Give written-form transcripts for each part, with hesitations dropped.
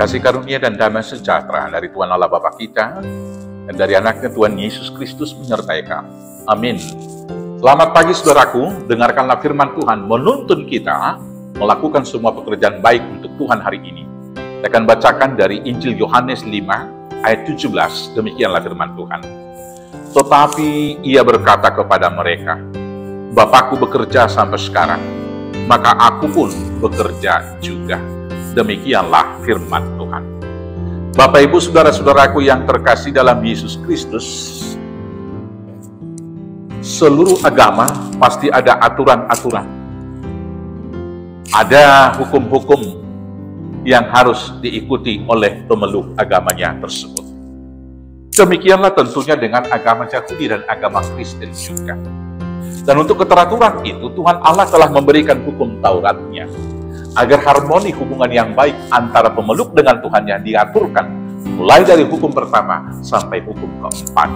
Kasih karunia dan damai sejahtera dari Tuhan Allah Bapa kita dan dari anaknya Tuhan Yesus Kristus menyertai kamu. Amin. Selamat pagi saudaraku, dengarkanlah firman Tuhan menuntun kita melakukan semua pekerjaan baik untuk Tuhan hari ini. Saya akan bacakan dari Injil Yohanes 5 ayat 17, demikianlah firman Tuhan. Tetapi ia berkata kepada mereka, Bapakku bekerja sampai sekarang, maka aku pun bekerja juga. Demikianlah firman Tuhan. Bapak Ibu saudara-saudaraku yang terkasih dalam Yesus Kristus, seluruh agama pasti ada aturan-aturan. Ada hukum-hukum yang harus diikuti oleh pemeluk agamanya tersebut. Demikianlah tentunya dengan agama Yahudi dan agama Kristen juga. Dan untuk keteraturan itu Tuhan Allah telah memberikan hukum Tauratnya, agar harmoni hubungan yang baik antara pemeluk dengan Tuhannya diaturkan, mulai dari hukum pertama sampai hukum keempat.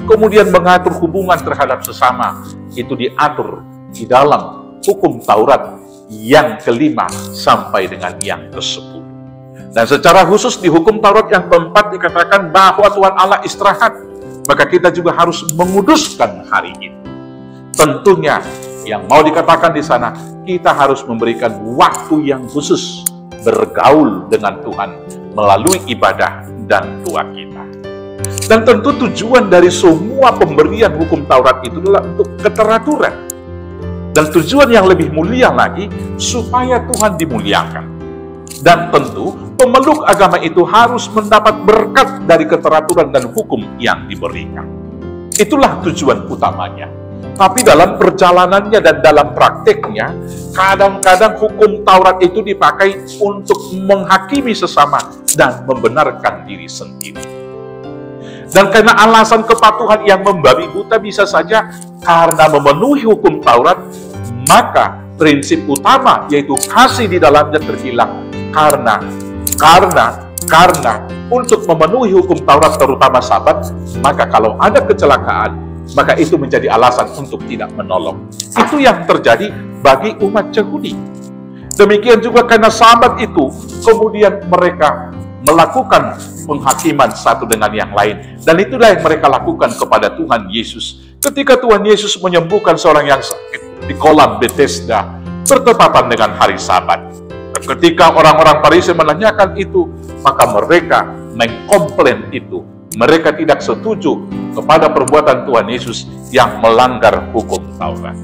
Kemudian mengatur hubungan terhadap sesama, itu diatur di dalam hukum Taurat yang kelima sampai dengan yang ke-10. Dan secara khusus di hukum Taurat yang keempat dikatakan bahwa Tuhan Allah istirahat, maka kita juga harus menguduskan hari itu. Tentunya yang mau dikatakan di sana, kita harus memberikan waktu yang khusus bergaul dengan Tuhan melalui ibadah dan doa kita. Dan tentu tujuan dari semua pemberian hukum Taurat itu adalah untuk keteraturan. Dan tujuan yang lebih mulia lagi, supaya Tuhan dimuliakan. Dan tentu pemeluk agama itu harus mendapat berkat dari keteraturan dan hukum yang diberikan. Itulah tujuan utamanya. Tapi dalam perjalanannya dan dalam prakteknya, kadang-kadang hukum Taurat itu dipakai untuk menghakimi sesama dan membenarkan diri sendiri. Dan karena alasan kepatuhan yang membabi buta bisa saja karena memenuhi hukum Taurat, maka prinsip utama yaitu kasih di dalamnya terhilang. Karena untuk memenuhi hukum Taurat terutama Sabat, maka kalau ada kecelakaan, maka itu menjadi alasan untuk tidak menolong. Itu yang terjadi bagi umat Yahudi. Demikian juga karena Sabat itu, kemudian mereka melakukan penghakiman satu dengan yang lain. Dan itulah yang mereka lakukan kepada Tuhan Yesus. Ketika Tuhan Yesus menyembuhkan seorang yang sakit di kolam Bethesda, bertepatan dengan hari Sabat. Ketika orang-orang Farisi menanyakan itu, maka mereka mengkomplain itu. Mereka tidak setuju kepada perbuatan Tuhan Yesus yang melanggar hukum Taurat.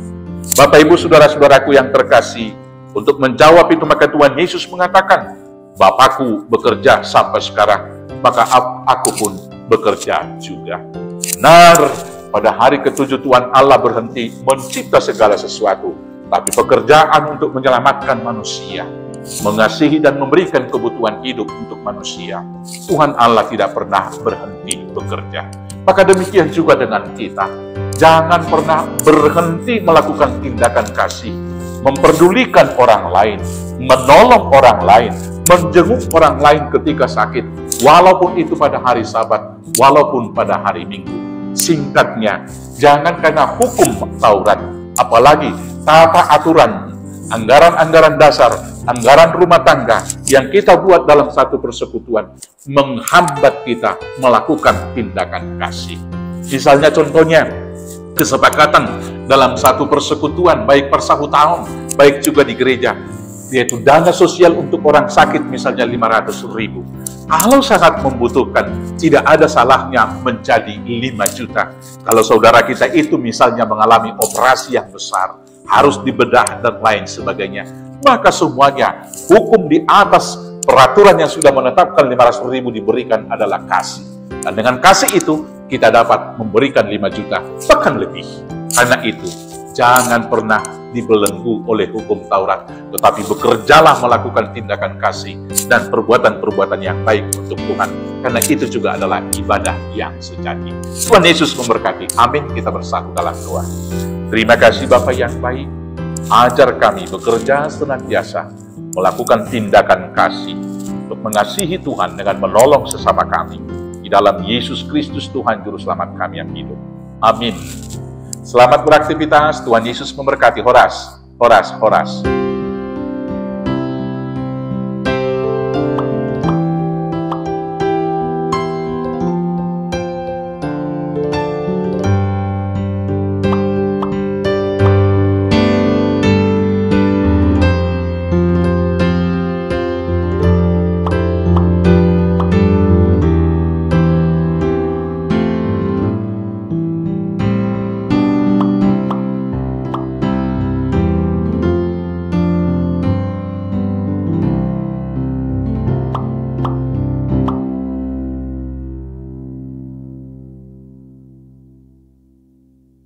Bapak Ibu saudara-saudaraku yang terkasih, untuk menjawab itu maka Tuhan Yesus mengatakan, Bapakku bekerja sampai sekarang, maka aku pun bekerja juga. Benar, pada hari ke-7 Tuhan Allah berhenti mencipta segala sesuatu, tapi pekerjaan untuk menyelamatkan manusia, mengasihi dan memberikan kebutuhan hidup untuk manusia, Tuhan Allah tidak pernah berhenti bekerja. Maka demikian juga dengan kita. Jangan pernah berhenti melakukan tindakan kasih, memperdulikan orang lain, menolong orang lain, menjenguk orang lain ketika sakit, walaupun itu pada hari Sabat, walaupun pada hari Minggu. Singkatnya, jangan karena hukum Taurat, apalagi tata aturan, anggaran-anggaran dasar, anggaran rumah tangga yang kita buat dalam satu persekutuan menghambat kita melakukan tindakan kasih. Misalnya contohnya, kesepakatan dalam satu persekutuan, baik per tahun, baik juga di gereja, yaitu dana sosial untuk orang sakit misalnya 500.000. Kalau sangat membutuhkan, tidak ada salahnya menjadi 5 juta. Kalau saudara kita itu misalnya mengalami operasi yang besar, harus dibedah dan lain sebagainya, maka semuanya hukum di atas peraturan yang sudah menetapkan 500.000 diberikan adalah kasih. Dan dengan kasih itu kita dapat memberikan 5 juta, bahkan lebih. Karena itu jangan pernah dibelenggu oleh hukum Taurat, tetapi bekerjalah melakukan tindakan kasih dan perbuatan-perbuatan yang baik untuk Tuhan. Karena itu juga adalah ibadah yang sejati. Tuhan Yesus memberkati. Amin. Kita bersatu dalam doa. Terima kasih Bapa yang baik, ajar kami bekerja senantiasa, melakukan tindakan kasih, untuk mengasihi Tuhan dengan menolong sesama kami. Di dalam Yesus Kristus Tuhan Juru Selamat kami yang hidup. Amin. Selamat beraktivitas, Tuhan Yesus memberkati. Horas, horas, horas.